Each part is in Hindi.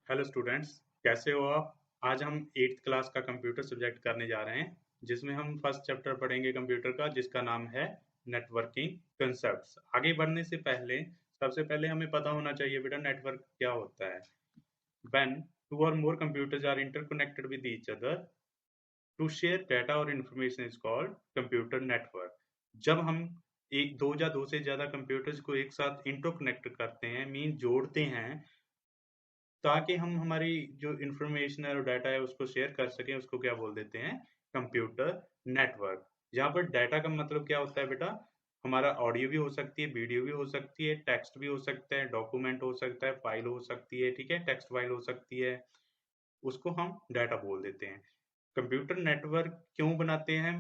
हेलो स्टूडेंट्स, कैसे हो आप? आज हम 8th क्लास का कंप्यूटर सब्जेक्ट करने जा रहे हैं, जिसमें हम फर्स्ट चैप्टर पढ़ेंगे कंप्यूटर का, जिसका नाम है नेटवर्किंग कंसेप्ट्स। आगे बढ़ने से पहले सबसे पहले हमें पता होना चाहिए बेटा नेटवर्क क्या होता है। When two or more computers are interconnected with each other to share data और information is called computer network. जब हम एक दो या दो से ज्यादा कंप्यूटर्स को एक साथ इंटरकनेक्ट करते हैं, मीन जोड़ते हैं, ताकि हम हमारी जो इंफॉर्मेशन है और डाटा है उसको शेयर कर सकें, उसको क्या बोल देते हैं? Computer network. यहाँ पर डाटा का मतलब क्या होता है बेटा? हमारा ऑडियो भी हो सकती है, वीडियो भी हो सकती है, टेक्स्ट भी हो सकता है, डॉक्यूमेंट हो सकता है, फाइल हो सकती है, ठीक है, टेक्स्ट फाइल हो सकती है, उसको हम डाटा बोल देते हैं। कंप्यूटर नेटवर्क क्यों बनाते हैं?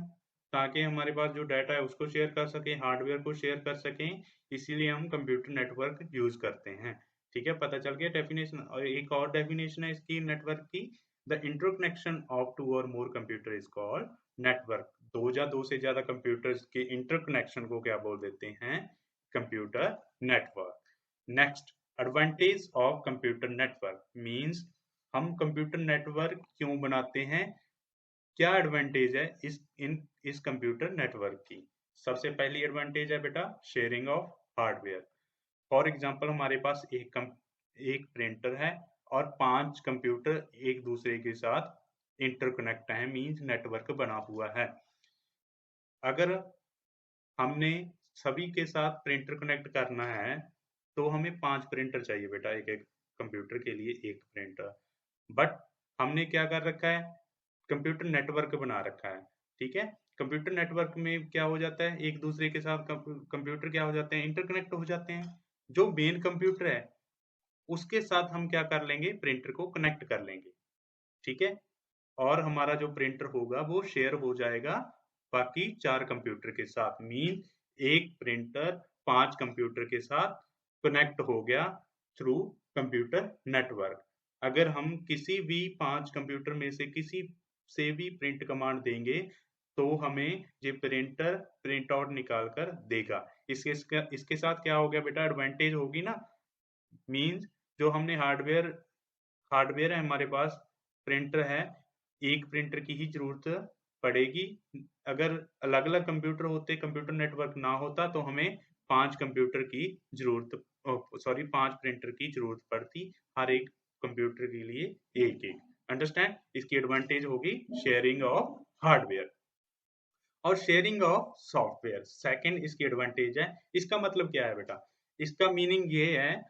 ताकि हमारे पास जो डाटा है उसको शेयर कर सकें, हार्डवेयर को शेयर कर सकें, इसीलिए हम कंप्यूटर नेटवर्क यूज करते हैं। ठीक है, पता चल गया डेफिनेशन। और एक और डेफिनेशन है इसकी नेटवर्क की, the interconnection of to or more computer is called network. दो या दो से ज्यादा कंप्यूटर्स के इंटरकनेक्शन को क्या बोल देते हैं? Computer network. Next, advantage of computer network means हम कंप्यूटर नेटवर्क क्यों बनाते हैं, क्या एडवांटेज है इस कंप्यूटर नेटवर्क की। सबसे पहली एडवांटेज है बेटा sharing of hardware. For example हमारे पास एक प्रिंटर है और 5 कंप्यूटर एक दूसरे के साथ इंटरकनेक्ट है, मींस नेटवर्क बना हुआ है। अगर हमने सभी के साथ प्रिंटर कनेक्ट करना है तो हमें 5 प्रिंटर चाहिए बेटा, एक एक कंप्यूटर के लिए एक प्रिंटर। बट हमने क्या कर रखा है? कंप्यूटर नेटवर्क बना रखा है। ठीक है, कंप्यूटर नेटवर्क में क्या हो जाता है, एक दूसरे के साथ कंप्यूटर क्या हो जाते हैं? इंटरकनेक्ट हो जाते हैं। जो मेन कंप्यूटर है उसके साथ हम क्या कर लेंगे? प्रिंटर को कनेक्ट कर लेंगे। ठीक है, और हमारा जो प्रिंटर होगा वो शेयर हो जाएगा बाकी 4 कंप्यूटर के साथ। मीन एक प्रिंटर 5 कंप्यूटर के साथ कनेक्ट हो गया थ्रू कंप्यूटर नेटवर्क। अगर हम किसी भी 5 कंप्यूटर में से किसी से भी प्रिंट कमांड देंगे तो हमें ये प्रिंटर प्रिंट आउट निकाल कर देगा। इसके साथ क्या हो गया बेटा? एडवांटेज होगी ना। मीन्स जो हमने हार्डवेयर है हमारे पास, प्रिंटर है, एक प्रिंटर की ही जरूरत पड़ेगी। अगर अलग अलग कंप्यूटर होते, कंप्यूटर नेटवर्क ना होता, तो हमें 5 कंप्यूटर की जरूरत, सॉरी 5 प्रिंटर की जरूरत पड़ती, हर एक कंप्यूटर के लिए एक एक। अंडरस्टैंड? इसकी एडवांटेज होगी शेयरिंग ऑफ हार्डवेयर और शेयरिंग ऑफ सॉफ्टवेयर। सेकंड इसकी एडवांटेज है। इसका मतलब क्या है बेटा? इसका मीनिंग ये है,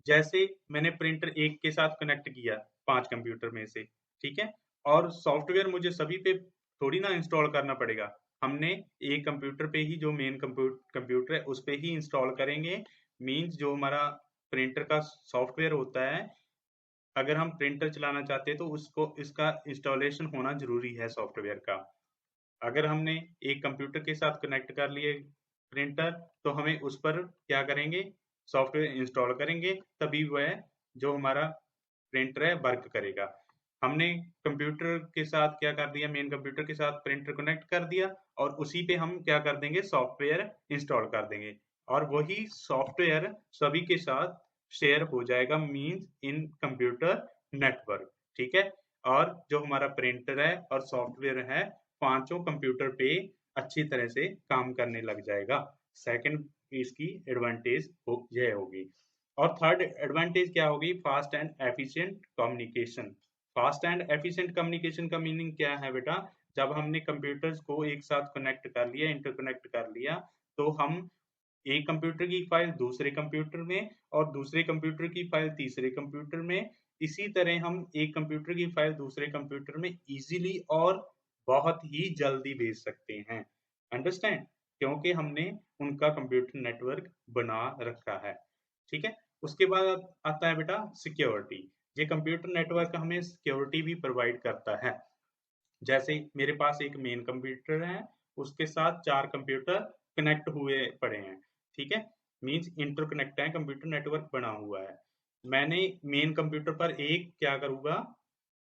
जैसे मैंने प्रिंटर एक के साथ कनेक्ट किया 5 कंप्यूटर में से, ठीक है, और सॉफ्टवेयर मुझे सभी पे थोड़ी ना इंस्टॉल करना पड़ेगा। हमने एक कंप्यूटर पे ही, जो मेन कंप्यूटर है उस पे ही इंस्टॉल करेंगे। मींस जो हमारा प्रिंटर का सॉफ्टवेयर होता है, अगर हम प्रिंटर चलाना चाहते हैं तो उसको इसका इंस्टॉलेशन होना जरूरी है सॉफ्टवेयर का। अगर हमने एक कंप्यूटर के साथ कनेक्ट कर लिए प्रिंटर, तो हमें उस पर क्या करेंगे? सॉफ्टवेयर इंस्टॉल करेंगे, तभी वह जो हमारा प्रिंटर है वर्क करेगा। हमने कंप्यूटर के साथ क्या कर दिया? मेन कंप्यूटर के साथ प्रिंटर कनेक्ट कर दिया और उसी पे हम क्या कर देंगे? सॉफ्टवेयर इंस्टॉल कर देंगे और वही सॉफ्टवेयर सभी के साथ शेयर हो जाएगा, मींस इन कंप्यूटर नेटवर्क। ठीक है, और जो हमारा प्रिंटर है और सॉफ्टवेयर है, पांचों कंप्यूटर पे अच्छी तरह से काम करने लग जाएगा। सेकंड इसकी एडवांटेज यह होगी। और थर्ड एडवांटेज क्या होगी? Fast and efficient communication. Fast and efficient communication का मीनिंग क्या है बेटा? जब हमने कंप्यूटर्स को एक साथ कनेक्ट कर लिया, इंटरकनेक्ट कर लिया, तो हम एक कंप्यूटर की फाइल दूसरे कंप्यूटर में और दूसरे कंप्यूटर की फाइल तीसरे कंप्यूटर में, इसी तरह हम एक कंप्यूटर की फाइल दूसरे कंप्यूटर में इजीली और बहुत ही जल्दी भेज सकते हैं। अंडरस्टैंड? क्योंकि हमने उनका कंप्यूटर नेटवर्क बना रखा है। ठीक है, उसके बाद आता है बेटा सिक्योरिटी। ये कंप्यूटर नेटवर्क हमें सिक्योरिटी भी प्रोवाइड करता है। जैसे मेरे पास एक मेन कंप्यूटर है, उसके साथ 4 कंप्यूटर कनेक्ट हुए पड़े हैं। ठीक है, मींस इंटरकनेक्ट है, कंप्यूटर नेटवर्क बना हुआ है। मैंने मेन कंप्यूटर पर एक क्या करूंगा?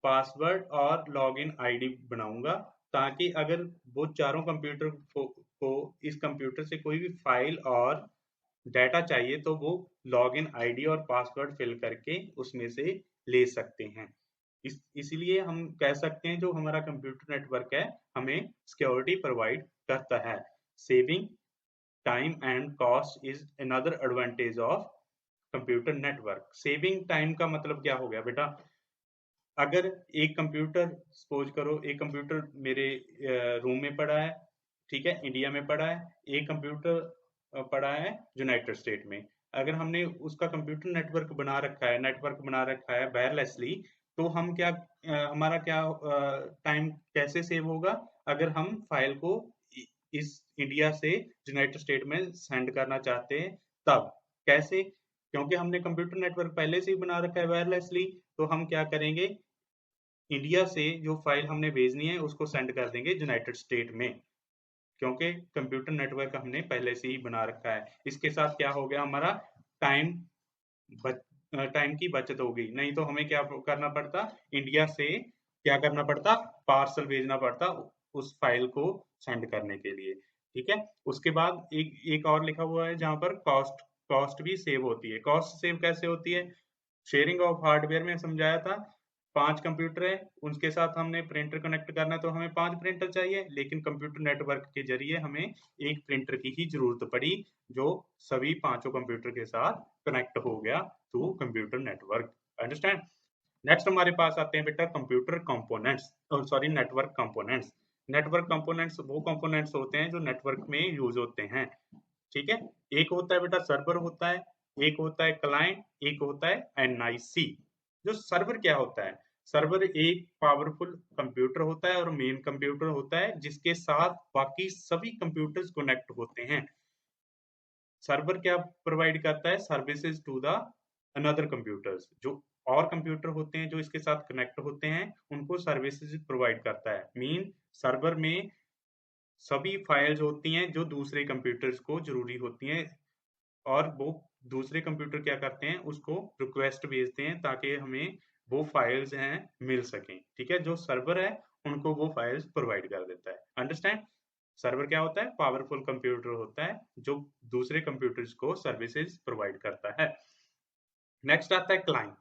पासवर्ड और लॉगिन आईडी बनाऊंगा, ताकि अगर वो चारों कंप्यूटर को इस कंप्यूटर से कोई भी फाइल और डाटा चाहिए तो वो लॉगिन आईडी और पासवर्ड फिल करके उसमें से ले सकते हैं। इसीलिए हम कह सकते हैं जो हमारा कंप्यूटर नेटवर्क है हमें सिक्योरिटी प्रोवाइड करता है। Saving time and cost is another advantage of computer network. Saving time का मतलब क्या हो गया बेटा, अगर एक कंप्यूटर सपोज करो एक कंप्यूटर मेरे रूम में पड़ा है, ठीक है, इंडिया में पड़ा है, एक कंप्यूटर पड़ा है यूनाइटेड स्टेट में। अगर हमने उसका कंप्यूटर नेटवर्क बना रखा है वायरलेसली, तो हम क्या हमारा क्या टाइम कैसे सेव होगा, अगर हम फाइल को इस इंडिया से यूनाइटेड स्टेट में सेंड करना चाहते हैं तब कैसे, क्योंकि हमने कंप्यूटर नेटवर्क पहले से ही बना रखा है वायरलेसली, तो हम क्या करेंगे, इंडिया से जो फाइल हमने भेजनी है उसको सेंड कर देंगे यूनाइटेड स्टेट में, क्योंकि कंप्यूटर नेटवर्क हमने पहले से ही बना रखा है। इसके साथ क्या हो गया, हमारा टाइम टाइम की बचत होगी। नहीं तो हमें क्या करना पड़ता, इंडिया से क्या करना पड़ता, पार्सल भेजना पड़ता उस फाइल को सेंड करने के लिए। ठीक है, उसके बाद एक और लिखा हुआ है जहां पर कॉस्ट भी सेव होती है। कॉस्ट सेव कैसे होती है, शेयरिंग ऑफ हार्डवेयर में समझाया था। 5 कंप्यूटर है, उनके साथ हमने प्रिंटर कनेक्ट करना है तो हमें 5 प्रिंटर चाहिए, लेकिन कंप्यूटर नेटवर्क के जरिए हमें एक प्रिंटर की ही जरूरत पड़ी जो सभी 5 कंप्यूटर के साथ कनेक्ट हो गया through computer network. Understand. Next हमारे पास आते हैं बेटा computer components, sorry network components. Network components वो कंपोनेंट्स होते हैं जो नेटवर्क में यूज होते हैं। ठीक है, एक होता है बेटा सर्वर होता है, एक होता है क्लाइंट, एक होता है एनआईसी। जो सर्वर क्या होता है, सर्वर एक पावरफुल कंप्यूटर होता है और मेन कंप्यूटर होता है जिसके साथ बाकी सभी कंप्यूटर्स कनेक्ट होते हैं। सर्वर क्या प्रोवाइड करता है, services to the another computers. जो और कंप्यूटर होते हैं जो इसके साथ कनेक्ट होते हैं उनको सर्विसेज प्रोवाइड करता है। मीन सर्वर में सभी फाइल्स होती हैं जो दूसरे कंप्यूटर्स को जरूरी होती हैं, और वो दूसरे कंप्यूटर क्या करते हैं, उसको रिक्वेस्ट भेजते हैं ताकि हमें वो फाइल्स हैं मिल सकें। ठीक है, जो सर्वर है उनको वो फाइल्स प्रोवाइड कर देता है। अंडरस्टैंड। सर्वर क्या होता है, पावरफुल कंप्यूटर होता है जो दूसरे कंप्यूटर्स को सर्विसेज प्रोवाइड करता है। नेक्स्ट आता है क्लाइंट।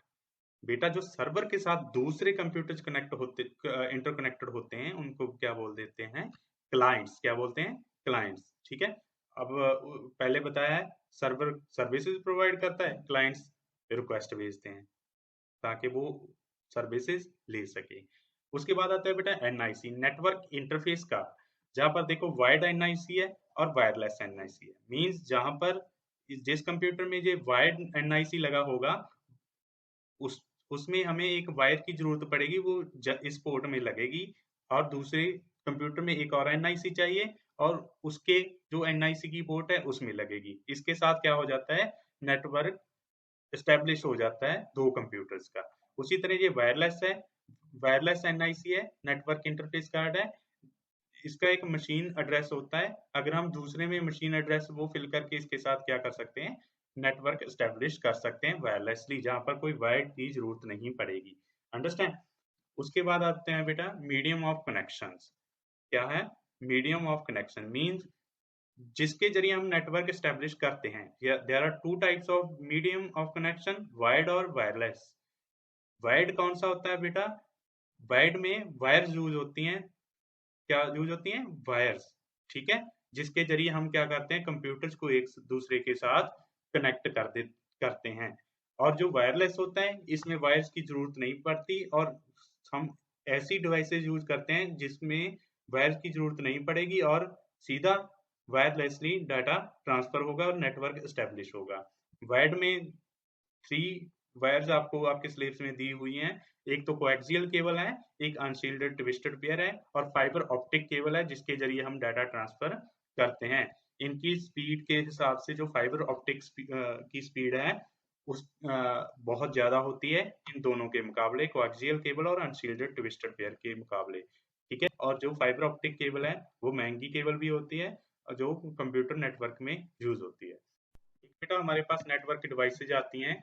बेटा जो सर्वर के साथ दूसरे कंप्यूटर्स इंटरकनेक्टेड होते हैं उनको क्या बोल देते हैं, क्लाइंट्स। क्या बोलते हैं, क्लाइंट्स। ठीक है, अब पहले बताया है सर्वर सर्विसेज प्रोवाइड करता है, क्लाइंट्स रिक्वेस्ट भेजते हैं ताकि वो सर्विसेज ले सके। उसके बाद आता है बेटा एनआईसी, नेटवर्क इंटरफेस का। जहां पर देखो वायर्ड एनआईसी है और वायरलेस एनआईसी है। मींस जहां पर जिस कंप्यूटर में ये वायर्ड एनआईसी लगा होगा उस उसमें हमें एक वायर की जरूरत पड़ेगी, वो इस पोर्ट में लगेगी, और दूसरे कंप्यूटर में एक और एनआईसी चाहिए और उसके जो एनआईसी की पोर्ट है उसमें लगेगी। इसके साथ क्या हो जाता है, नेटवर्क एस्टेब्लिश हो जाता है दो कंप्यूटर्स का। उसी तरह ये वायरलेस है, वायरलेस एनआईसी है, नेटवर्क इंटरफेस कार्ड है। इसका एक मशीन एड्रेस होता है, अगर हम दूसरे में मशीन एड्रेस वो फिल करके इसके साथ क्या कर सकते हैं, नेटवर्क एस्टेब्लिश कर सकते हैं वायरलेसली, जहां पर कोई वायर की जरूरत नहीं पड़ेगी। अंडरस्टैंड। उसके बाद आते हैं बेटा मीडियम ऑफ कनेक्शंस। क्या है, मीडियम ऑफ कनेक्शन मींस जिसके जरिए हम नेटवर्क एस्टेब्लिश करते हैं। There are two types of medium of connection, wired और वायरलेस। वायर्ड कौन सा होता है बेटा, वायर्ड में वायर्स यूज होती हैं। क्या यूज होती हैं, वायर्स। ठीक है, जिसके जरिए हम क्या करते हैं, कंप्यूटर्स को एक दूसरे के साथ कनेक्ट करते हैं। और जो वायरलेस होता है इसमें वायर्स की जरूरत नहीं पड़ती, और हम ऐसी डिवाइसेस यूज करते हैं जिसमें वायर्स की जरूरत नहीं पड़ेगी और सीधा वायरलेसली डाटा ट्रांसफर होगा और नेटवर्क एस्टेब्लिश होगा। वायर्ड में 3 वायर्स आपको आपके स्लेब्स में दी हुई हैं। एक तो कोएक्सियल केबल है, एक अनशील्डेड ट्विस्टेड पेयर है, और फाइबर ऑप्टिक केबल है जिसके जरिए हम डाटा ट्रांसफर करते हैं। इनकी स्पीड के हिसाब से जो फाइबर ऑप्टिक की स्पीड है उस बहुत ज्यादा होती है इन दोनों के मुकाबले, कोएक्सियल केबल और अनशील्डेड ट्विस्टेड पेयर के मुकाबले। ठीक है, और जो फाइबर ऑप्टिक केबल है वो महंगी केबल भी होती है और जो कंप्यूटर नेटवर्क में यूज होती है। बेटा हमारे पास नेटवर्क डिवाइसेज आती हैं,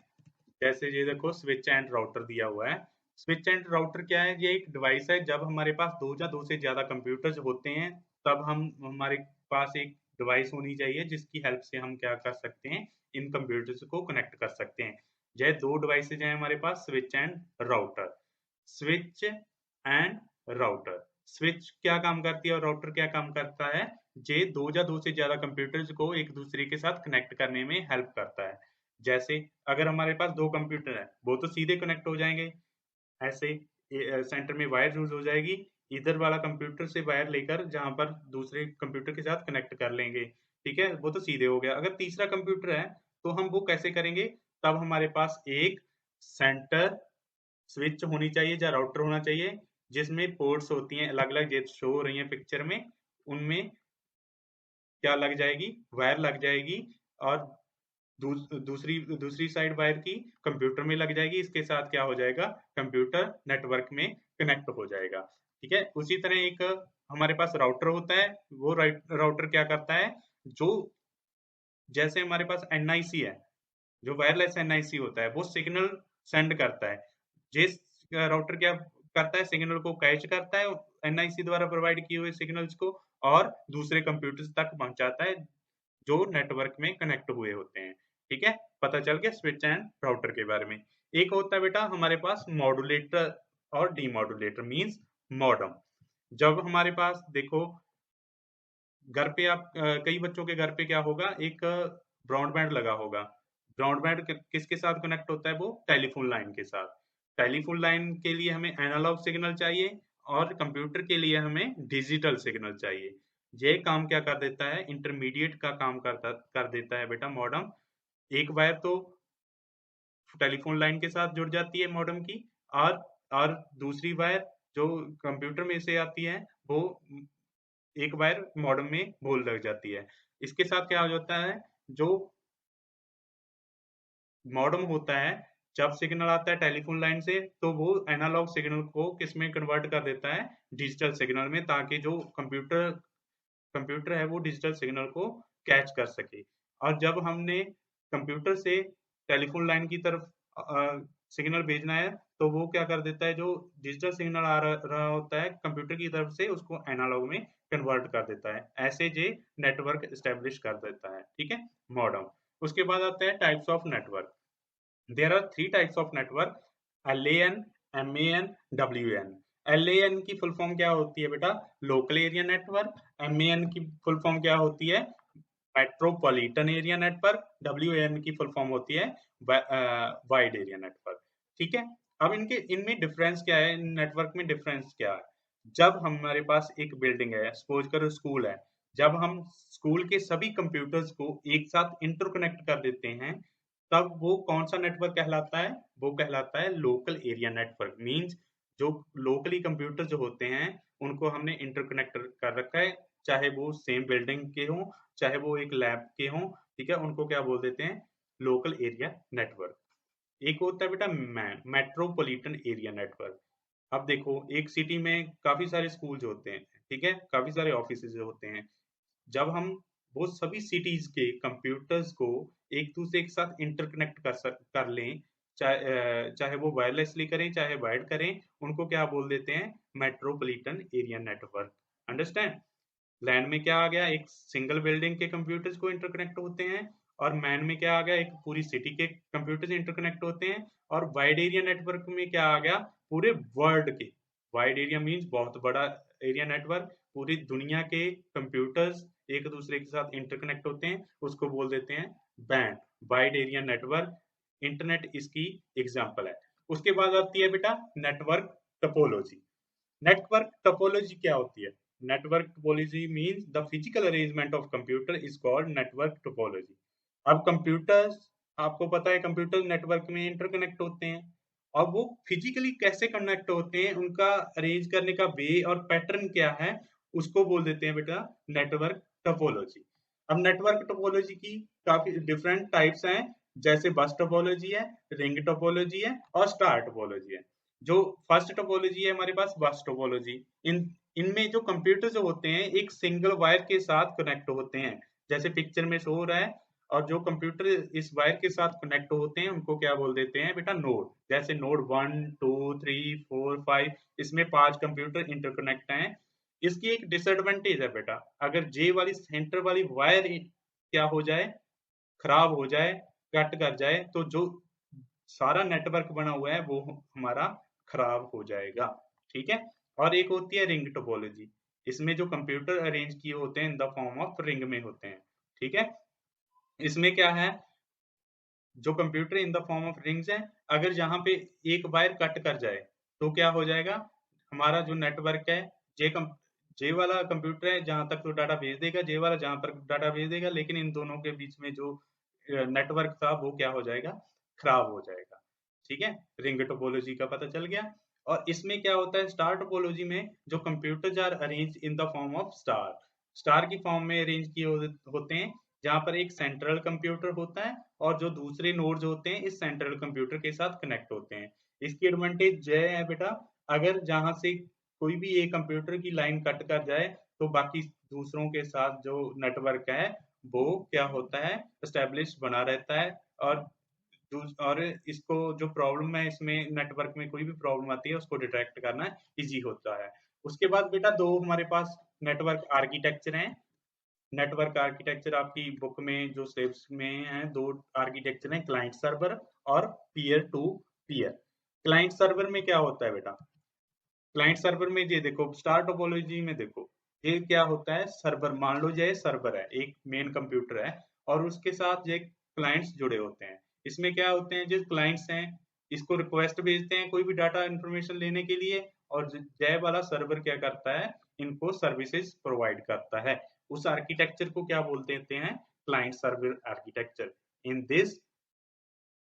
जैसे ये देखो स्विच एंड राउटर दिया हुआ है। स्विच एंड राउटर क्या है, ये एक डिवाइस है जब हमारे पास दो या दो से ज्यादा कंप्यूटर्स होते हैं तब हमारे पास एक डिवाइस होनी चाहिए जिसकी हेल्प से हम क्या कर सकते हैं, इन कंप्यूटर्स को कनेक्ट कर सकते हैं। यह दो डिवाइसेज हैं हमारे पास, switch and router. Switch and router, switch क्या काम करती है और राउटर क्या काम करता है? ये दो या दो से ज्यादा कंप्यूटर्स को एक दूसरे के साथ कनेक्ट करने में हेल्प करता है। जैसे अगर हमारे पास दो कंप्यूटर है, वो तो सीधे कनेक्ट हो जाएंगे, ऐसे सेंटर में वायर यूज हो जाएगी, इधर वाला कंप्यूटर से वायर लेकर जहां पर दूसरे कंप्यूटर के साथ कनेक्ट कर लेंगे, ठीक है, वो तो सीधे हो गया। अगर तीसरा कंप्यूटर है तो हम वो कैसे करेंगे? तब हमारे पास एक सेंटर स्विच होनी चाहिए या राउटर होना चाहिए, जिसमें पोर्ट्स होती हैं अलग अलग, जो शो हो रही हैं पिक्चर में, उनमें क्या लग जाएगी? वायर लग जाएगी, और दूसरी दूसरी साइड वायर की कंप्यूटर में लग जाएगी। इसके साथ क्या हो जाएगा? कंप्यूटर नेटवर्क में कनेक्ट हो जाएगा, ठीक है। उसी तरह एक हमारे पास राउटर होता है। वो राउटर क्या करता है? जो जैसे हमारे पास एनआईसी है, जो वायरलेस एनआईसी होता है, वो सिग्नल सेंड करता है। जिस राउटर क्या करता है? सिग्नल को कैच करता है एनआईसी द्वारा प्रोवाइड किए हुए सिग्नल्स को, और दूसरे कंप्यूटर्स तक पहुंचाता है जो नेटवर्क में कनेक्ट हुए होते हैं, ठीक है। पता चल गया स्विच एंड राउटर के बारे में। एक होता है बेटा हमारे पास मॉड्यूलेटर और डीमॉड्यूलेटर, मींस मॉडेम। जब हमारे पास देखो घर पे आप कई बच्चों के घर पे क्या होगा, एक ब्रॉडबैंड लगा होगा। ब्रॉडबैंड किसके साथ कनेक्ट होता है? वो टेलीफोन लाइन के साथ। टेलीफोन लाइन के लिए हमें एनालॉग सिग्नल चाहिए, और कंप्यूटर के लिए हमें डिजिटल सिग्नल चाहिए। ये काम क्या कर देता है? इंटरमीडिएट का काम कर देता है बेटा मॉडेम। एक वायर तो टेलीफोन लाइन के साथ जुड़ जाती है मॉडेम की, और दूसरी वायर जो कंप्यूटर में से आती है, वो एक वायर मॉडेम में बोल लग जाती है। इसके साथ क्या हो जाता है? जो मॉडेम होता है, जब सिग्नल आता है टेलीफोन लाइन से, तो वो एनालॉग सिग्नल को किस में कन्वर्ट कर देता है? डिजिटल सिग्नल में, ताकि जो कंप्यूटर कंप्यूटर है वो डिजिटल सिग्नल को कैच कर सके। और जब हमने कंप्यूटर से टेलीफोन लाइन की तरफ सिग्नल भेजना है, तो वो क्या कर देता है? जो डिजिटल सिग्नल आ रहा होता है कंप्यूटर की तरफ से, उसको एनालॉग में कन्वर्ट कर देता है। ऐसे जे नेटवर्क एस्टेब्लिश कर देता है, ठीक है, मॉडेम। उसके बाद आता है types of network. There are three types of network: LAN, MAN, WAN। LAN की फुल फॉर्म क्या होती है बेटा? Local area network. MAN की फुल फॉर्म क्या होती है? Metropolitan area network. WAN की फुल फॉर्म होती है वाइड एरिया नेटवर्क, ठीक है। अब इनके इनमें डिफरेंस क्या है? नेटवर्क में डिफरेंस क्या है? जब हमारे पास एक बिल्डिंग है, सपोज करो स्कूल है, जब हम स्कूल के सभी कंप्यूटर्स को एक साथ इंटरकनेक्ट कर देते हैं, तब वो कौन सा नेटवर्क कहलाता है? वो कहलाता है लोकल एरिया नेटवर्क। मींस जो लोकली कंप्यूटर जो होते हैं, उनको हमने इंटरकनेक्ट कर रखा है, चाहे वो सेम बिल्डिंग के हों, चाहे वो एक लैब के हों, ठीक है, उनको क्या बोल देते हैं? Local area network. एक होता है बेटा मेट्रोपॉलिटन एरिया नेटवर्क। अब देखो एक सिटी में काफी सारे स्कूल्स होते हैं, ठीक है, काफी सारे ऑफिसेज होते हैं। जब हम वो सभी सिटीज के कंप्यूटर्स को एक दूसरे के साथ इंटरकनेक्ट कर लें, चाहे वो वायरलेसली करें चाहे वायर्ड करें, उनको क्या बोल देते हैं? Metropolitan area network. अंडरस्टैंड? लैन में क्या आ गया? एक सिंगल बिल्डिंग के कंप्यूटर्स को इंटरकनेक्ट होते हैं। और मैन में क्या आ गया? एक पूरी सिटी के कंप्यूटर्स इंटरकनेक्ट होते हैं। और वाइड एरिया नेटवर्क में क्या आ गया? पूरे वर्ल्ड के, वाइड एरिया मींस बहुत बड़ा एरिया नेटवर्क, पूरी दुनिया के कंप्यूटर्स एक दूसरे के साथ इंटरकनेक्ट होते हैं, उसको बोल देते हैं band, wide area network. Internet इसकी एग्जाम्पल है। उसके बाद आती है बेटा नेटवर्क टोपोलॉजी। नेटवर्क टोपोलॉजी क्या होती है? Network topology means the physical arrangement of computer is called network topology. अब कंप्यूटर्स, आपको पता है कंप्यूटर नेटवर्क में इंटरकनेक्ट होते हैं, और वो फिजिकली कैसे कनेक्ट होते हैं, उनका अरेंज करने का वे और पैटर्न क्या है, उसको बोल देते हैं बेटा नेटवर्क टोपोलॉजी। अब नेटवर्क टोपोलॉजी की काफी डिफरेंट टाइप्स हैं, जैसे बस टोपोलॉजी है, रिंग टोपोलॉजी है, और स्टार टोपोलॉजी है। जो फर्स्ट टोपोलॉजी है हमारे पास बस टोपोलॉजी, इनमें जो कंप्यूटर जो होते हैं एक सिंगल वायर के साथ कनेक्ट होते हैं, जैसे पिक्चर में शो हो रहा है। और जो कंप्यूटर इस वायर के साथ कनेक्ट होते हैं उनको क्या बोल देते हैं बेटा? नोड। जैसे नोड 1 2 3 4 5, इसमें 5 कंप्यूटर इंटरकनेक्ट हैं। इसकी एक डिसएडवांटेज है बेटा, अगर जे वाली सेंटर वाली वायर क्या हो जाए, खराब हो जाए, कट कर जाए, तो जो सारा नेटवर्क बना हुआ है वो हमारा खराब हो जाएगा। ठीक है। और एक होती है रिंग टोपोलॉजी, इसमें जो कंप्यूटर अरेंज किए होते हैं इन द फॉर्म ऑफ रिंग में होते हैं। ठीक है। इसमें क्या है, जो computer in the form of rings है, अगर जहां पे एक वायर कट कर जाए तो क्या हो जाएगा, हमारा जो नेटवर्क है, जे वाला कंप्यूटर है जहां तक तो डाटा भेज देगा, जे वाला जहां पर डाटा भेज देगा, लेकिन इन दोनों के बीच में जो नेटवर्क था वो क्या हो जाएगा, खराब हो जाएगा। ठीक है। रिंग टोपोलॉजी का पता चल गया। और इसमें क्या होता है, स्टार टोपोलॉजी में जो computers are arrange in the form of star, star की फॉर्म में अरेंज किए होते हैं, जहां पर एक सेंट्रल कंप्यूटर होता है और जो दूसरे नोड्स होते हैं इस सेंट्रल कंप्यूटर के साथ कनेक्ट होते हैं। इसकी एडवांटेज यह है बेटा, अगर जहां से कोई भी एक कंप्यूटर की लाइन कट कर जाए तो बाकी दूसरों के साथ जो नेटवर्क है वो क्या होता है, एस्टेब्लिश बना रहता है। और इसको जो प्रॉब्लम है, इसमें नेटवर्क में कोई भी प्रॉब्लम आती है उसको डिटेक्ट करना इजी होता है। उसके बाद बेटा दो हमारे पास नेटवर्क आर्किटेक्चर हैं। नेटवर्क आर्किटेक्चर आपकी बुक में जो सिलेबस में है, दो आर्किटेक्चर हैं, क्लाइंट सर्वर और peer to peer. Client server में क्या होता है बेटा, क्लाइंट सर्वर में ये देखो, स्टार टोपोलॉजी में देखो, ये क्या होता है, सर्वर मान लो, ये सर्वर है, एक मेन कंप्यूटर है और उसके साथ ये क्लाइंट्स जुड़े होते हैं। इसमें क्या होते हैं, जो क्लाइंट्स हैं इसको रिक्वेस्ट भेजते हैं कोई भी डाटा इंफॉर्मेशन लेने के लिए, और जय वाला सर्वर क्या करता है, इनको सर्विसेज प्रोवाइड करता है। उस आर्किटेक्चर को क्या बोल देते हैं, client server architecture. In this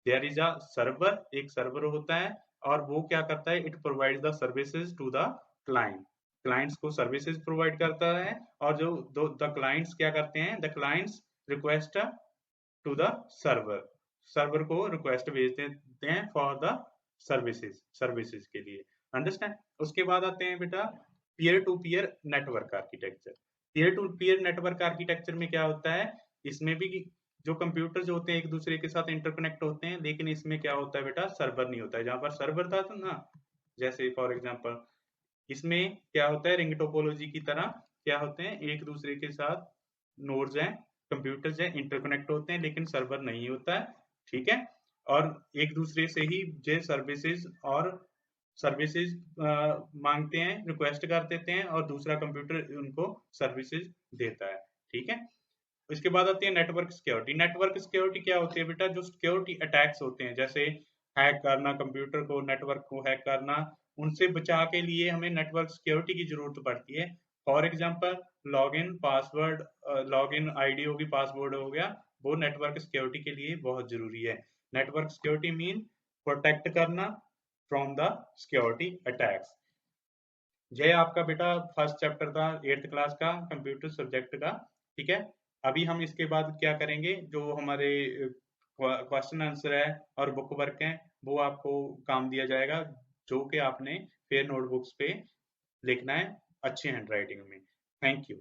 there is a server, एक सर्वर होता है और वो क्या करता है, it provide the services to the client, clients को सर्विसेज प्रोवाइड करता है। और जो द क्लाइंट्स क्या करते हैं, the clients request to the server, server को रिक्वेस्ट भेज देते हैं फॉर द सर्विसेज, सर्विसेज के लिए। अंडरस्टैंड। उसके बाद आते हैं बेटा peer to peer network architecture. Peer to peer network architecture में क्या होता है, इसमें भी जो कंप्यूटर्स होते हैं एक दूसरे के साथ इंटरकनेक्ट होते हैं, लेकिन इसमें क्या होता है बेटा, सर्वर नहीं होता है। जहां पर सर्वर था तो ना, जैसे फॉर एग्जांपल इसमें क्या होता है, रिंग टोपोलॉजी की तरह क्या होते हैं, एक दूसरे के साथ नोड्स हैं, कंप्यूटर्स हैं, इंटरकनेक्ट होते हैं, लेकिन सर्वर नहीं होता है। ठीक है। और एक दूसरे से ही जो सर्विसेज और सर्विसेज मांगते हैं, रिक्वेस्ट कर देते हैं और दूसरा कंप्यूटर उनको सर्विसेज देता है। ठीक है। इसके बाद आती है नेटवर्क सिक्योरिटी। नेटवर्क सिक्योरिटी क्या होती है बेटा, जो सिक्योरिटी अटैक्स होते हैं, जैसे हैक करना, कंप्यूटर को, नेटवर्क को हैक करना, उनसे बचा के लिए हमें नेटवर्क सिक्योरिटी की जरूरत पड़ती है। For example login password, login ID होगी, पासवर्ड हो गया, वो नेटवर्क सिक्योरिटी के लिए बहुत जरूरी है। नेटवर्क सिक्योरिटी मीन प्रोटेक्ट करना फ्रॉम द सिक्योरिटी अटैक्स। यह आपका बेटा फर्स्ट चैप्टर था 8th क्लास का कंप्यूटर सब्जेक्ट का। ठीक है। अभी हम इसके बाद क्या करेंगे, जो हमारे क्वेश्चन आंसर है और बुक वर्क है वो आपको काम दिया जाएगा, जो कि आपने फिर नोटबुक्स पे लिखना है अच्छी हैंडराइटिंग में। Thank you.